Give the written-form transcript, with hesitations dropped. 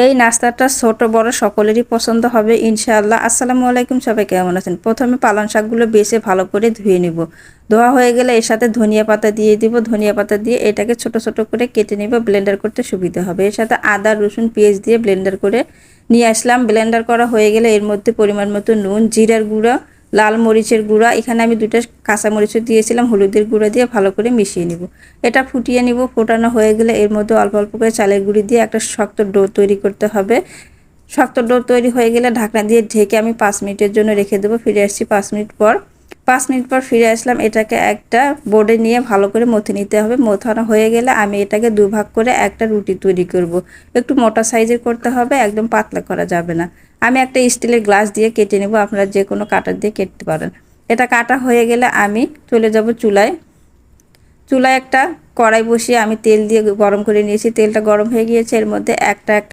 এই নাস্তাটা ছোট বড় সকলেরই পছন্দ হবে ইনশাআল্লাহ। আসসালামু আলাইকুম, সবাই কেমন আছেন? প্রথমে পালং শাকগুলো বেছে ভালো করে ধুয়ে নিব। ধোয়া হয়ে গেলে এর সাথে ধনিয়া পাতা দিয়ে দিব। ধনিয়া পাতা দিয়ে এটাকে ছোট ছোট করে কেটে নিব, ব্লেন্ডার করতে সুবিধা হবে। এর সাথে আদা রসুন পেঁয়াজ দিয়ে ব্লেন্ডার করে নিয়ে আসলাম। ব্লেন্ডার করা হয়ে গেলে এর মধ্যে পরিমাণ মতো নুন, জিরার গুঁড়া, লাল মরিচের গুঁড়া, এখানে আমি 2টা কাঁচা মরিচও দিয়েছিলাম, হলুদের গুঁড়া দিয়ে ভালো করে মিশিয়ে নিব। এটা ফুটিয়ে নিব। ফোটানো হয়ে গেলে এর মধ্যে অল্প অল্প করে চালের গুঁড়ি দিয়ে একটা শক্ত ডো তৈরি করতে হবে। শক্ত ডো তৈরি হয়ে গেলে ঢাকনা দিয়ে ঢেকে আমি 5 মিনিটের জন্য রেখে দেবো। ফিরে আসছি 5 মিনিট পর। 5 মিনিট পর ফিরে আসলাম। এটাকে একটা বোর্ডে নিয়ে ভালো করে মথে নিতে হবে। মথানো হয়ে গেলে আমি এটাকে দুভাগ করে একটা রুটি তৈরি করব। একটু মোটা সাইজের করতে হবে, একদম পাতলা করা যাবে না। আমি একটা স্টিলের গ্লাস দিয়ে কেটে নেব, আপনারা যে কোনো কাটার দিয়ে কেটে পারেন। এটা কাটা হয়ে গেলে আমি চলে যাব চুলায়। চুলায় একটা কড়াই বসিয়ে আমি তেল দিয়ে গরম করে নিয়েছি। তেলটা গরম হয়ে গিয়েছে, এর মধ্যে একটা